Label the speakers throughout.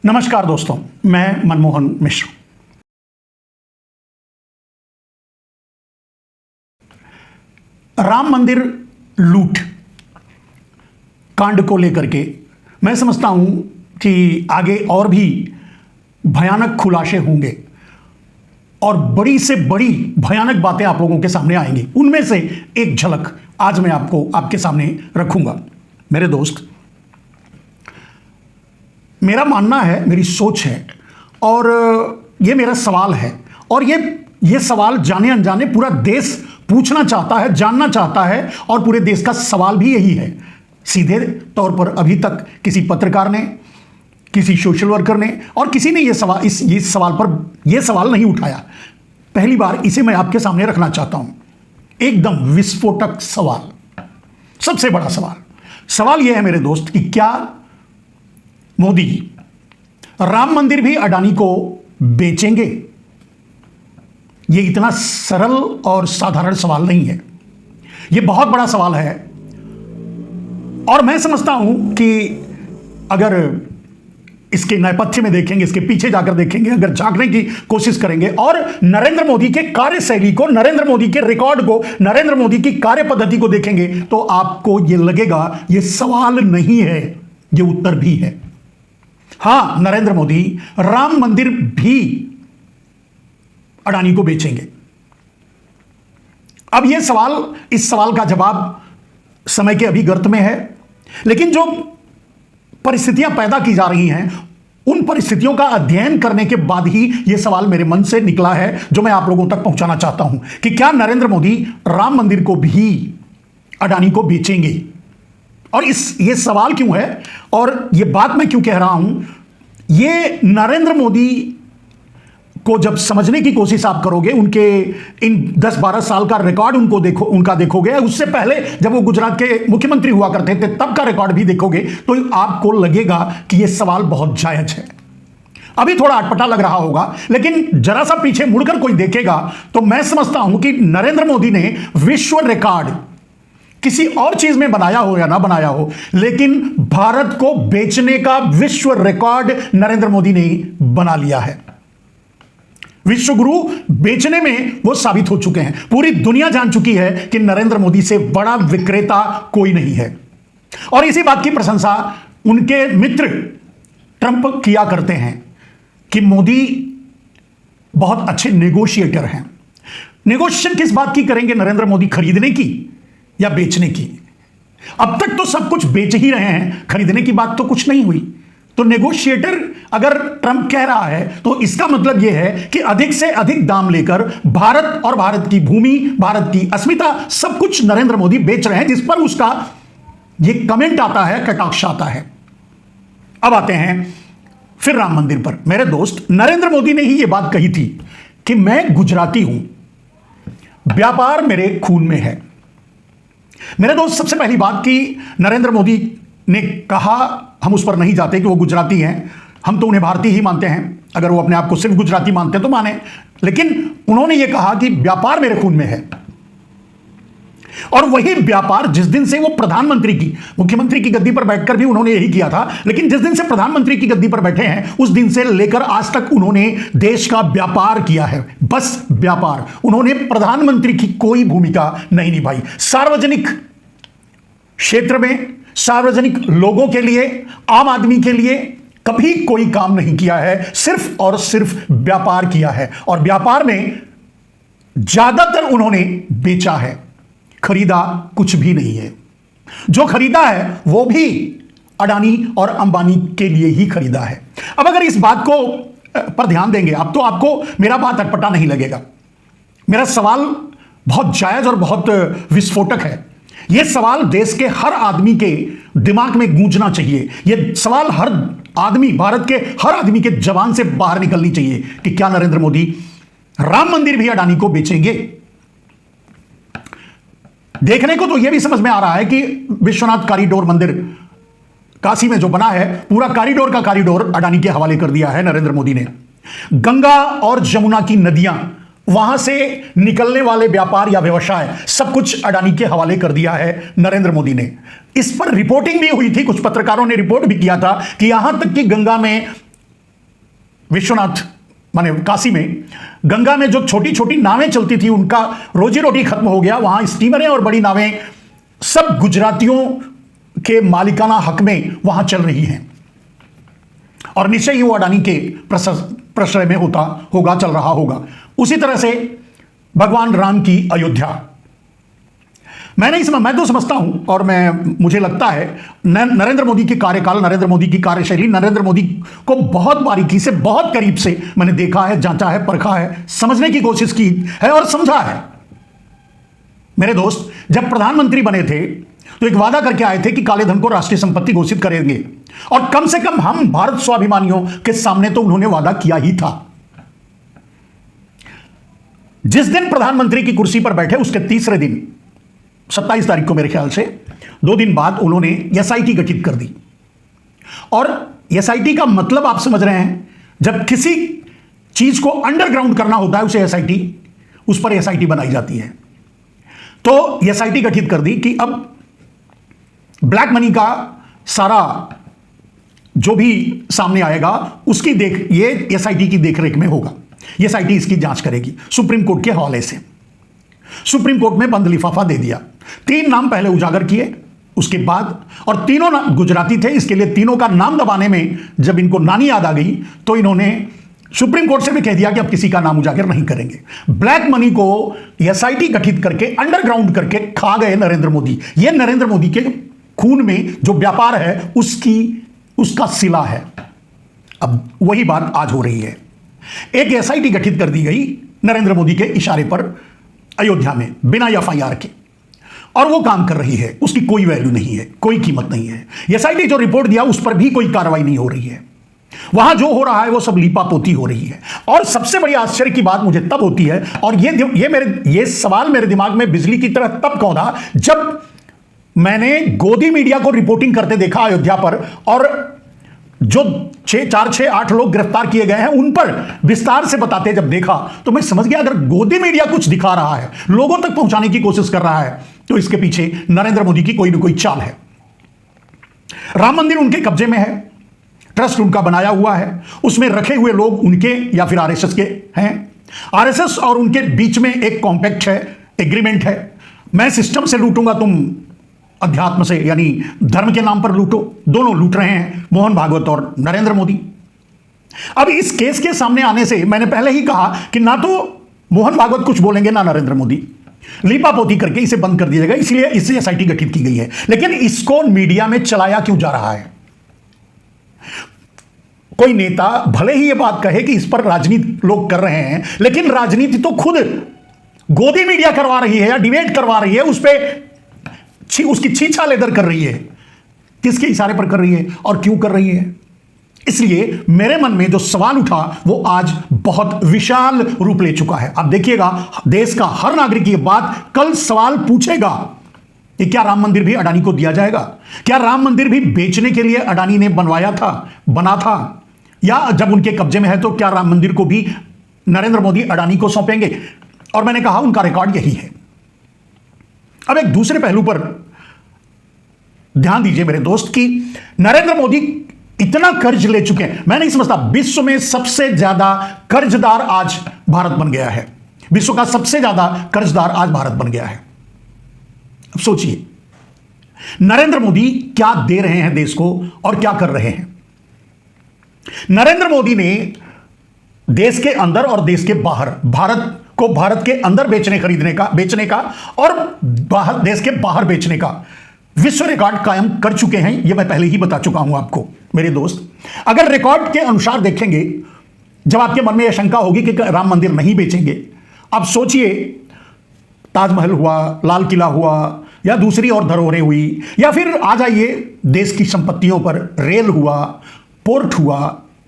Speaker 1: नमस्कार दोस्तों, मैं मनमोहन मिश्र। राम मंदिर लूट कांड को लेकर के मैं समझता हूं कि आगे और भी भयानक खुलासे होंगे और बड़ी से बड़ी भयानक बातें आप लोगों के सामने आएंगी। उनमें से एक झलक आज मैं आपके सामने रखूंगा। मेरे दोस्त, मेरा मानना है, मेरी सोच है और ये मेरा सवाल है और ये सवाल जाने अनजाने पूरा देश पूछना चाहता है, जानना चाहता है और पूरे देश का सवाल भी यही है। सीधे तौर पर अभी तक किसी पत्रकार ने, किसी सोशल वर्कर ने और किसी ने इस सवाल पर यह सवाल नहीं उठाया। पहली बार इसे मैं आपके सामने रखना चाहता हूं। एकदम विस्फोटक सवाल, सबसे बड़ा सवाल यह है मेरे दोस्त कि क्या मोदी जी राम मंदिर भी अडानी को बेचेंगे? यह इतना सरल और साधारण सवाल नहीं है, यह बहुत बड़ा सवाल है। और मैं समझता हूं कि अगर इसके नेपथ्य में देखेंगे, इसके पीछे जाकर देखेंगे, अगर झांकने की कोशिश करेंगे और नरेंद्र मोदी के कार्यशैली को, नरेंद्र मोदी के रिकॉर्ड को, नरेंद्र मोदी की कार्य पद्धति को देखेंगे तो आपको यह लगेगा यह सवाल नहीं है, यह उत्तर भी है। हां, नरेंद्र मोदी राम मंदिर भी अडानी को बेचेंगे। अब यह सवाल, इस सवाल का जवाब समय के अभी गर्त में है, लेकिन जो परिस्थितियां पैदा की जा रही हैं उन परिस्थितियों का अध्ययन करने के बाद ही यह सवाल मेरे मन से निकला है, जो मैं आप लोगों तक पहुंचाना चाहता हूं कि क्या नरेंद्र मोदी राम मंदिर को भी अडानी को बेचेंगे। और ये सवाल क्यों है और ये बात मैं क्यों कह रहा हूं, ये नरेंद्र मोदी को जब समझने की कोशिश आप करोगे, उनके इन 10-12 साल का रिकॉर्ड उनका देखोगे, उससे पहले जब वो गुजरात के मुख्यमंत्री हुआ करते थे तब का रिकॉर्ड भी देखोगे तो आपको लगेगा कि ये सवाल बहुत जायज है। अभी थोड़ा अटपटा लग रहा होगा, लेकिन जरा सा पीछे मुड़कर कोई देखेगा तो मैं समझता हूं कि नरेंद्र मोदी ने विश्व रिकॉर्ड किसी और चीज में बनाया हो या ना बनाया हो, लेकिन भारत को बेचने का विश्व रिकॉर्ड नरेंद्र मोदी ने बना लिया है। विश्व गुरु बेचने में वो साबित हो चुके हैं। पूरी दुनिया जान चुकी है कि नरेंद्र मोदी से बड़ा विक्रेता कोई नहीं है। और इसी बात की प्रशंसा उनके मित्र ट्रंप किया करते हैं कि मोदी बहुत अच्छे नेगोशिएटर हैं। नेगोशिएशन किस बात की करेंगे नरेंद्र मोदी, खरीदने की या बेचने की? अब तक तो सब कुछ बेच ही रहे हैं, खरीदने की बात तो कुछ नहीं हुई। तो नेगोशिएटर अगर ट्रंप कह रहा है तो इसका मतलब यह है कि अधिक से अधिक दाम लेकर भारत और भारत की भूमि, भारत की अस्मिता, सब कुछ नरेंद्र मोदी बेच रहे हैं, जिस पर उसका यह कमेंट आता है, कटाक्ष आता है। अब आते हैं फिर राम मंदिर पर। मेरे दोस्त, नरेंद्र मोदी ने ही यह बात कही थी कि मैं गुजराती हूं, व्यापार मेरे खून में है। मेरे दोस्त, सबसे पहली बात कि नरेंद्र मोदी ने कहा, हम उस पर नहीं जाते कि वो गुजराती हैं, हम तो उन्हें भारतीय ही मानते हैं। अगर वो अपने आप को सिर्फ गुजराती मानते हैं तो माने, लेकिन उन्होंने ये कहा कि व्यापार मेरे खून में है। और वही व्यापार जिस दिन से वो प्रधानमंत्री की, मुख्यमंत्री की गद्दी पर बैठकर भी उन्होंने यही किया था, लेकिन जिस दिन से प्रधानमंत्री की गद्दी पर बैठे हैं उस दिन से लेकर आज तक उन्होंने देश का व्यापार किया है, बस व्यापार। उन्होंने प्रधानमंत्री की कोई भूमिका नहीं निभाई। सार्वजनिक क्षेत्र में, सार्वजनिक लोगों के लिए, आम आदमी के लिए कभी कोई काम नहीं किया है, सिर्फ और सिर्फ व्यापार किया है। और व्यापार में ज्यादातर उन्होंने बेचा है, खरीदा कुछ भी नहीं है। जो खरीदा है वो भी अडानी और अंबानी के लिए ही खरीदा है। अब अगर इस बात को पर ध्यान देंगे आप तो आपको मेरा बात अटपटा नहीं लगेगा। मेरा सवाल बहुत जायज और बहुत विस्फोटक है। यह सवाल देश के हर आदमी के दिमाग में गूंजना चाहिए। यह सवाल हर आदमी, भारत के हर आदमी के जबान से बाहर निकलनी चाहिए कि क्या नरेंद्र मोदी राम मंदिर भी अडानी को बेचेंगे? देखने को तो यह भी समझ में आ रहा है कि विश्वनाथ कॉरिडोर मंदिर काशी में जो बना है, पूरा कॉरिडोर का कॉरिडोर अडानी के हवाले कर दिया है नरेंद्र मोदी ने। गंगा और जमुना की नदियां, वहां से निकलने वाले व्यापार या व्यवसाय, सब कुछ अडानी के हवाले कर दिया है नरेंद्र मोदी ने। इस पर रिपोर्टिंग भी हुई थी, कुछ पत्रकारों ने रिपोर्ट भी किया था कि यहां तक कि गंगा में विश्वनाथ माने काशी में गंगा में जो छोटी छोटी नावें चलती थी उनका रोजी रोटी खत्म हो गया। वहां स्टीमरें और बड़ी नावें सब गुजरातियों के मालिकाना हक में वहां चल रही हैं और निश्चय ही वो अडानी के प्रश्रय में चल रहा होगा। उसी तरह से भगवान राम की अयोध्या, मैं तो समझता हूं और मुझे लगता है नरेंद्र मोदी के कार्यकाल, नरेंद्र मोदी की कार्यशैली, नरेंद्र मोदी को बहुत बारीकी से, बहुत करीब से मैंने देखा है, जांचा है, परखा है, समझने की कोशिश की है और समझा है। मेरे दोस्त, जब प्रधानमंत्री बने थे तो एक वादा करके आए थे कि काले धन को राष्ट्रीय संपत्ति घोषित करेंगे और कम से कम हम भारत स्वाभिमानियों के सामने तो उन्होंने वादा किया ही था। जिस दिन प्रधानमंत्री की कुर्सी पर बैठे उसके तीसरे दिन 27 तारीख को मेरे ख्याल से 2 दिन बाद उन्होंने एसआईटी गठित कर दी। और एसआईटी का मतलब आप समझ रहे हैं, जब किसी चीज को अंडरग्राउंड करना होता है उस पर एसआईटी बनाई जाती है। तो एसआईटी गठित कर दी कि अब ब्लैक मनी का सारा जो भी सामने आएगा उसकी ये एसआईटी की देखरेख में होगा। एसआईटी इसकी जांच करेगी सुप्रीम कोर्ट के हवाले से। सुप्रीम कोर्ट में बंद लिफाफा दे दिया। 3 नाम पहले उजागर किए, उसके बाद, और तीनों गुजराती थे, इसके लिए तीनों का नाम दबाने में जब इनको नानी याद आ गई तो इन्होंने सुप्रीम कोर्ट से भी कह दिया कि अब किसी का नाम उजागर नहीं करेंगे। ब्लैक मनी को एसआईटी गठित करके अंडरग्राउंड करके खा गए नरेंद्र मोदी। यह नरेंद्र मोदी के खून में जो व्यापार है उसका सिला है। अब वही बात आज हो रही है। एक एसआईटी गठित कर दी गई नरेंद्र मोदी के इशारे पर अयोध्या में बिना एफआईआर के, और वो काम कर रही है। उसकी कोई वैल्यू नहीं है, कोई कीमत नहीं है। एसआईटी जो रिपोर्ट दिया उस पर भी कोई कार्रवाई नहीं हो रही है। वहां जो हो रहा है वो सब लीपापोती हो रही है। और सबसे बड़ी आश्चर्य की बात मुझे तब होती है, और ये सवाल मेरे दिमाग में बिजली की तरह तब कौंधा जब मैंने गोदी मीडिया को रिपोर्टिंग करते देखा अयोध्या पर, और जो 8 लोग गिरफ्तार किए गए हैं उन पर विस्तार से बताते जब देखा तो मैं समझ गया, अगर गोदी मीडिया कुछ दिखा रहा है, लोगों तक पहुंचाने की कोशिश कर रहा है, तो इसके पीछे नरेंद्र मोदी की कोई ना कोई चाल है। राम मंदिर उनके कब्जे में है, ट्रस्ट उनका बनाया हुआ है, उसमें रखे हुए लोग उनके या फिर आरएसएस के हैं। आरएसएस और उनके बीच में एक कॉम्पैक्ट है, एग्रीमेंट है, मैं सिस्टम से लूटूंगा, तुम अध्यात्म से यानी धर्म के नाम पर लूटो। दोनों लूट रहे हैं, मोहन भागवत और नरेंद्र मोदी। अब इस केस के सामने आने से मैंने पहले ही कहा कि ना तो मोहन भागवत कुछ बोलेंगे ना नरेंद्र मोदी, लीपापोती करके इसे बंद कर दिया जाएगा, इसलिए इससे एसआईटी गठित की गई है। लेकिन इसको मीडिया में चलाया क्यों जा रहा है? कोई नेता भले ही यह बात कहे कि इस पर राजनीति लोग कर रहे हैं, लेकिन राजनीति तो खुद गोदी मीडिया करवा रही है या डिबेट करवा रही है, उस पर उसकी छीछा लेदर कर रही है। किसके इशारे पर कर रही है और क्यों कर रही है? इसलिए मेरे मन में जो सवाल उठा वो आज बहुत विशाल रूप ले चुका है। अब देखिएगा, देश का हर नागरिक ये बात कल सवाल पूछेगा कि क्या राम मंदिर भी अडानी को दिया जाएगा? क्या राम मंदिर भी बेचने के लिए अडानी ने बना था, या जब उनके कब्जे में है तो क्या राम मंदिर को भी नरेंद्र मोदी अडानी को सौंपेंगे? और मैंने कहा उनका रिकॉर्ड यही है। अब एक दूसरे पहलू पर ध्यान दीजिए मेरे दोस्त कि नरेंद्र मोदी इतना कर्ज ले चुके हैं। मैं नहीं समझता, विश्व में सबसे ज्यादा कर्जदार आज भारत बन गया है। विश्व का सबसे ज्यादा कर्जदार आज भारत बन गया है। अब सोचिए नरेंद्र मोदी क्या दे रहे हैं देश को और क्या कर रहे हैं। नरेंद्र मोदी ने देश के अंदर और देश के बाहर, भारत को भारत के अंदर बेचने का और देश के बाहर बेचने का विश्व रिकॉर्ड कायम कर चुके हैं। यह मैं पहले ही बता चुका हूं आपको मेरे दोस्त। अगर रिकॉर्ड के अनुसार देखेंगे, जब आपके मन में यह शंका होगी कि राम मंदिर नहीं बेचेंगे, अब सोचिए ताजमहल हुआ, लाल किला हुआ, या दूसरी और धरोहरें हुई, या फिर आ जाइए देश की संपत्तियों पर रेल हुआ, पोर्ट हुआ,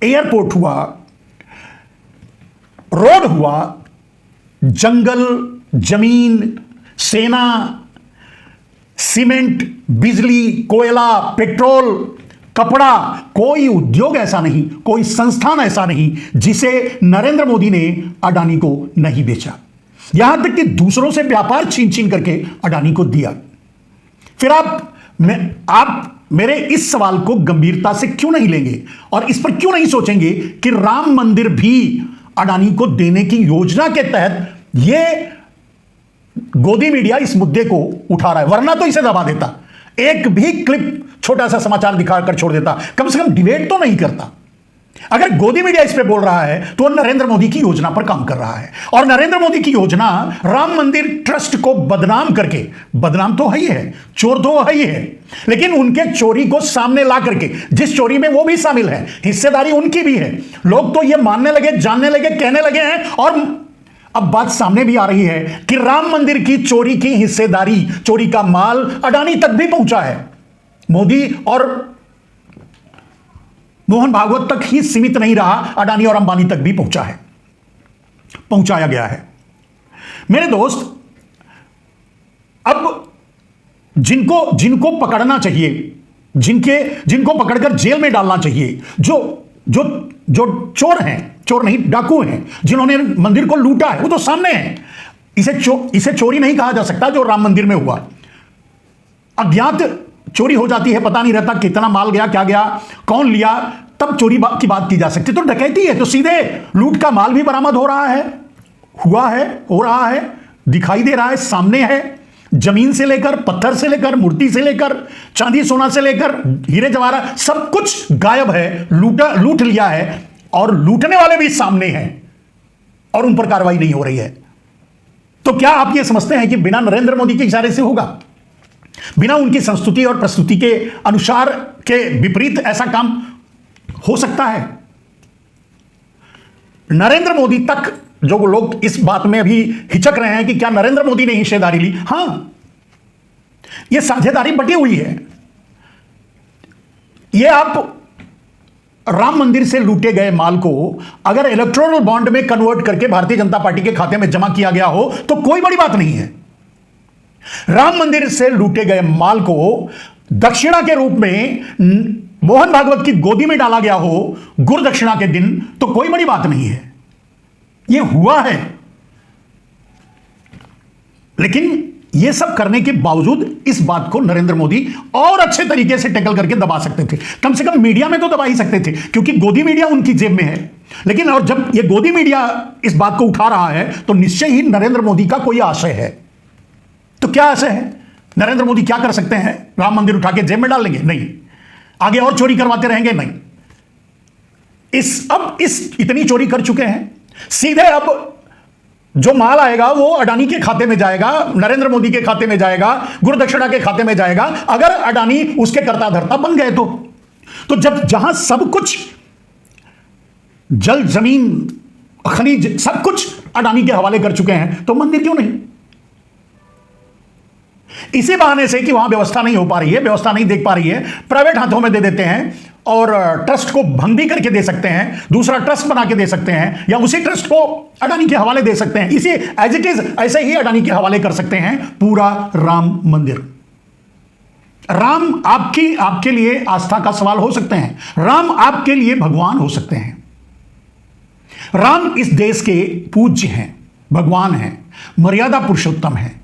Speaker 1: एयरपोर्ट हुआ, रोड हुआ, जंगल, जमीन, सेना, सीमेंट, बिजली, कोयला, पेट्रोल, कपड़ा, कोई उद्योग ऐसा नहीं, कोई संस्थान ऐसा नहीं जिसे नरेंद्र मोदी ने अडानी को नहीं बेचा। यहां तक कि दूसरों से व्यापार छीन छीन करके अडानी को दिया। फिर आप मेरे इस सवाल को गंभीरता से क्यों नहीं लेंगे और इस पर क्यों नहीं सोचेंगे कि राम मंदिर भी अडानी को देने की योजना के तहत यह गोदी मीडिया इस मुद्दे को उठा रहा है, वरना तो इसे दबा देता, एक भी क्लिप छोटा सा समाचार दिखाकर छोड़ देता, कम से कम डिबेट तो नहीं करता। अगर गोदी मीडिया इस पे बोल रहा है तो नरेंद्र मोदी की योजना पर काम कर रहा है, और नरेंद्र मोदी की योजना राम मंदिर ट्रस्ट को बदनाम करके, बदनाम तो है ही है, चोर तो है ही है, लेकिन उनके चोरी को सामने ला करके, जिस चोरी में वो भी शामिल है, हिस्सेदारी उनकी भी है, लोग तो ये मानने लगे, जानने लगे, कहने लगे हैं, और अब बात सामने भी आ रही है कि राम मंदिर की चोरी की हिस्सेदारी, चोरी का माल अडानी तक भी पहुंचा है। मोदी और मोहन भागवत तक ही सीमित नहीं रहा, अडानी और अंबानी तक भी पहुंचा है, पहुंचाया गया है। मेरे दोस्त, अब जिनको पकड़ना चाहिए, जिनको पकड़कर जेल में डालना चाहिए, जो चोर हैं, चोर नहीं डाकू हैं, जिन्होंने मंदिर को लूटा है, वो तो सामने है। इसे चोरी नहीं कहा जा सकता जो राम मंदिर में हुआ। अज्ञात चोरी हो जाती है, पता नहीं रहता कितना माल गया, क्या गया, कौन लिया, तब चोरी की बात की जा सकती है। तो डकैती है तो सीधे लूट का माल भी बरामद हो रहा है, हुआ है, हो रहा है, दिखाई दे रहा है, सामने है। जमीन से लेकर, पत्थर से लेकर, मूर्ति से लेकर, चांदी सोना से लेकर, हीरे जवाहरात, सब कुछ गायब है, लूट लिया है, और लूटने वाले भी सामने हैं और उन पर कार्रवाई नहीं हो रही है। तो क्या आप ये समझते हैं कि बिना नरेंद्र मोदी के इशारे से होगा, बिना उनकी संस्तुति और प्रस्तुति के अनुसार के विपरीत ऐसा काम हो सकता है? नरेंद्र मोदी तक, जो लोग इस बात में अभी हिचक रहे हैं कि क्या नरेंद्र मोदी ने हिस्सेदारी ली, हां, यह साझेदारी बटी हुई है। यह आप राम मंदिर से लूटे गए माल को अगर इलेक्टोरल बॉन्ड में कन्वर्ट करके भारतीय जनता पार्टी के खाते में जमा किया गया हो तो कोई बड़ी बात नहीं है। राम मंदिर से लूटे गए माल को दक्षिणा के रूप में मोहन भागवत की गोदी में डाला गया हो गुरु दक्षिणा के दिन, तो कोई बड़ी बात नहीं है, यह हुआ है। लेकिन यह सब करने के बावजूद इस बात को नरेंद्र मोदी और अच्छे तरीके से टैकल करके दबा सकते थे, कम से कम मीडिया में तो दबा ही सकते थे, क्योंकि गोदी मीडिया उनकी जेब में है। लेकिन और जब यह गोदी मीडिया इस बात को उठा रहा है तो निश्चय ही नरेंद्र मोदी का कोई आशय है। तो क्या आशय है? नरेंद्र मोदी क्या कर सकते हैं? राम मंदिर उठा के जेब में डाल लेंगे? नहीं। आगे और चोरी करवाते रहेंगे? नहीं। अब इतनी चोरी कर चुके हैं, सीधे अब जो माल आएगा वो अडानी के खाते में जाएगा, नरेंद्र मोदी के खाते में जाएगा, गुरु दक्षिणा के खाते में जाएगा, अगर अडानी उसके कर्ता धर्ता बन गए तो जहां सब कुछ, जल, जमीन, खनिज, सब कुछ अडानी के हवाले कर चुके हैं, तो मंदिर क्यों नहीं? इसी बहाने से कि वहां व्यवस्था नहीं हो पा रही है, व्यवस्था नहीं देख पा रही है, प्राइवेट हाथों में दे देते हैं और ट्रस्ट को भंग भी करके दे सकते हैं, दूसरा ट्रस्ट बना के दे सकते हैं, या उसी ट्रस्ट को अडानी के हवाले दे सकते हैं। इसी एज इट इज ऐसे ही अडानी के हवाले कर सकते हैं पूरा राम मंदिर। राम आपके लिए आस्था का सवाल हो सकते हैं, राम आपके लिए भगवान हो सकते हैं। राम इस देश के पूज्य हैं, भगवान हैं, मर्यादा पुरुषोत्तम हैं,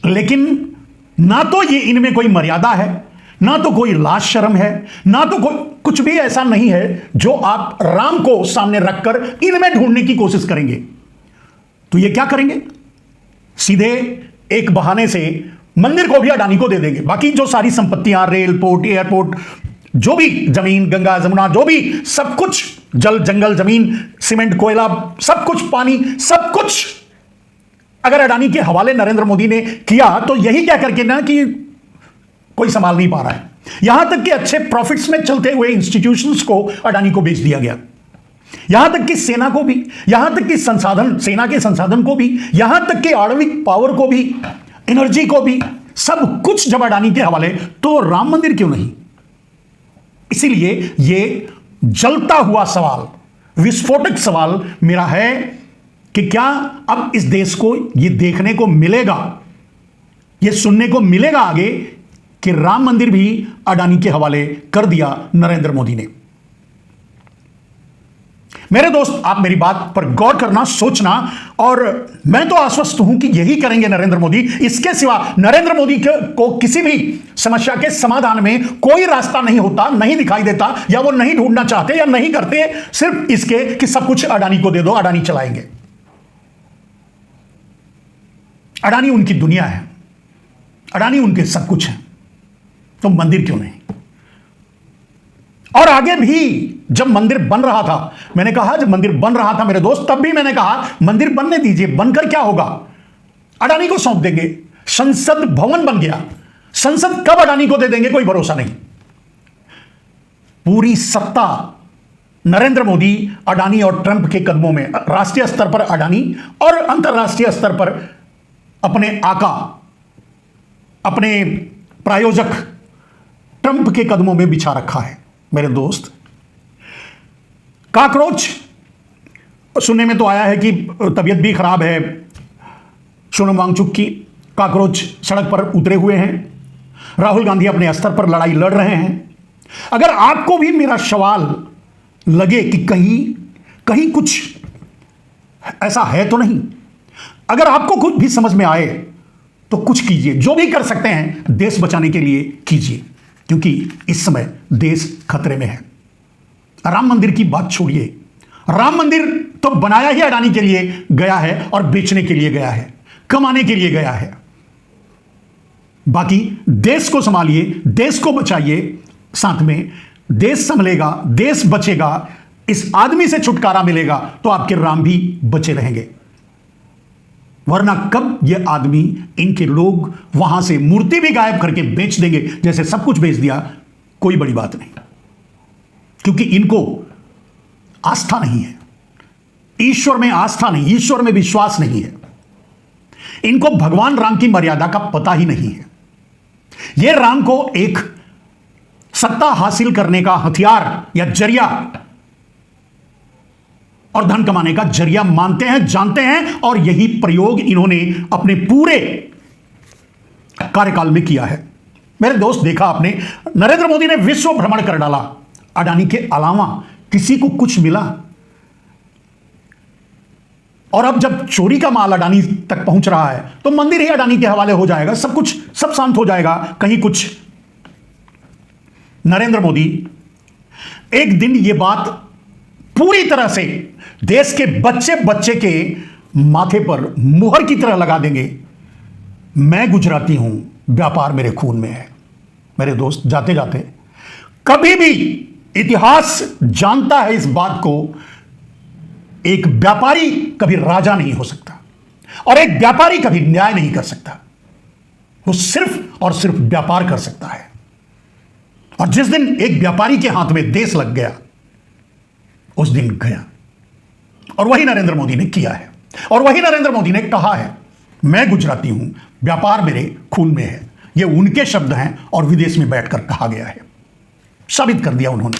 Speaker 1: लेकिन ना तो ये इनमें कोई मर्यादा है, ना तो कोई लाज शर्म है, ना तो कोई कुछ भी ऐसा नहीं है जो आप राम को सामने रखकर इनमें ढूंढने की कोशिश करेंगे। तो ये क्या करेंगे? सीधे एक बहाने से मंदिर को भी अडानी को दे देंगे, बाकी जो सारी संपत्तियां, रेल, पोर्ट, एयरपोर्ट, जो भी जमीन, गंगा जमुना, जो भी सब कुछ, जल, जंगल, जमीन, सीमेंट, कोयला, सब कुछ, पानी, सब कुछ अगर अडानी के हवाले नरेंद्र मोदी ने किया तो यही क्या करके ना कि कोई संभाल नहीं पा रहा है। यहां तक कि अच्छे प्रॉफिट्स में चलते हुए इंस्टीट्यूशंस को अडानी को बेच दिया गया, यहां तक कि सेना को भी, यहां तक कि सेना के संसाधन को भी, यहां तक कि आणविक पावर को भी, एनर्जी को भी, सब कुछ जब अडानी के हवाले, तो राम मंदिर क्यों नहीं? इसीलिए यह जलता हुआ सवाल, विस्फोटक सवाल मेरा है कि क्या अब इस देश को यह देखने को मिलेगा, यह सुनने को मिलेगा आगे कि राम मंदिर भी अडानी के हवाले कर दिया नरेंद्र मोदी ने। मेरे दोस्त, आप मेरी बात पर गौर करना, सोचना, और मैं तो आश्वस्त हूं कि यही करेंगे नरेंद्र मोदी। इसके सिवा नरेंद्र मोदी को किसी भी समस्या के समाधान में कोई रास्ता नहीं होता, नहीं दिखाई देता, या वो नहीं ढूंढना चाहते या नहीं करते, सिर्फ इसके कि सब कुछ अडानी को दे दो, अडानी चलाएंगे। अडानी उनकी दुनिया है, अडानी उनके सब कुछ है, तो मंदिर क्यों नहीं? और आगे भी जब मंदिर बन रहा था, मैंने कहा, जब मंदिर बन रहा था मेरे दोस्त, तब भी मैंने कहा मंदिर बनने दीजिए, बनकर क्या होगा? अडानी को सौंप देंगे। संसद भवन बन गया, संसद कब अडानी को दे देंगे कोई भरोसा नहीं। पूरी सत्ता नरेंद्र मोदी, अडानी और ट्रंप के कदमों में। राष्ट्रीय स्तर पर अडानी और अंतर्राष्ट्रीय स्तर पर अपने आका, अपने प्रायोजक ट्रंप के कदमों में बिछा रखा है मेरे दोस्त। कॉकरोच, सुनने में तो आया है कि तबीयत भी खराब है सोनम वांगचुक की। कॉकरोच सड़क पर उतरे हुए हैं, राहुल गांधी अपने स्तर पर लड़ाई लड़ रहे हैं। अगर आपको भी मेरा सवाल लगे कि कहीं कुछ ऐसा है तो नहीं, अगर आपको कुछ भी समझ में आए तो कुछ कीजिए, जो भी कर सकते हैं देश बचाने के लिए कीजिए, क्योंकि इस समय देश खतरे में है। राम मंदिर की बात छोड़िए, राम मंदिर तो बनाया ही अडानी के लिए गया है और बेचने के लिए गया है, कमाने के लिए गया है। बाकी देश को संभालिए, देश को बचाइए, साथ में देश संभलेगा, देश बचेगा, इस आदमी से छुटकारा मिलेगा तो आपके राम भी बचे रहेंगे। वरना कब ये आदमी, इनके लोग वहां से मूर्ति भी गायब करके बेच देंगे, जैसे सब कुछ बेच दिया, कोई बड़ी बात नहीं, क्योंकि इनको आस्था नहीं है, ईश्वर में आस्था नहीं, ईश्वर में विश्वास नहीं है। इनको भगवान राम की मर्यादा का पता ही नहीं है। ये राम को एक सत्ता हासिल करने का हथियार या जरिया और धन कमाने का जरिया मानते हैं, जानते हैं, और यही प्रयोग इन्होंने अपने पूरे कार्यकाल में किया है। मेरे दोस्त, देखा आपने, नरेंद्र मोदी ने विश्व भ्रमण कर डाला, अडानी के अलावा किसी को कुछ मिला? और अब जब चोरी का माल अडानी तक पहुंच रहा है तो मंदिर ही अडानी के हवाले हो जाएगा, सब कुछ, सब शांत हो जाएगा। कहीं कुछ नरेंद्र मोदी एक दिन ये बात पूरी तरह से देश के बच्चे बच्चे के माथे पर मुहर की तरह लगा देंगे, मैं गुजराती हूं, व्यापार मेरे खून में है। मेरे दोस्त, जाते जाते, कभी भी इतिहास जानता है इस बात को, एक व्यापारी कभी राजा नहीं हो सकता और एक व्यापारी कभी न्याय नहीं कर सकता। वो सिर्फ और सिर्फ व्यापार कर सकता है। और जिस दिन एक व्यापारी के हाथ में देश लग गया, उस दिन गया। और वही नरेंद्र मोदी ने किया है, और वही नरेंद्र मोदी ने कहा है, मैं गुजराती हूं, व्यापार मेरे खून में है। ये उनके शब्द हैं और विदेश में बैठकर कहा गया है, साबित कर दिया उन्होंने।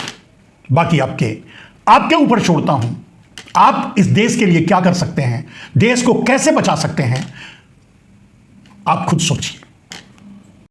Speaker 1: बाकी आपके ऊपर छोड़ता हूं, आप इस देश के लिए क्या कर सकते हैं, देश को कैसे बचा सकते हैं, आप खुद सोचिए।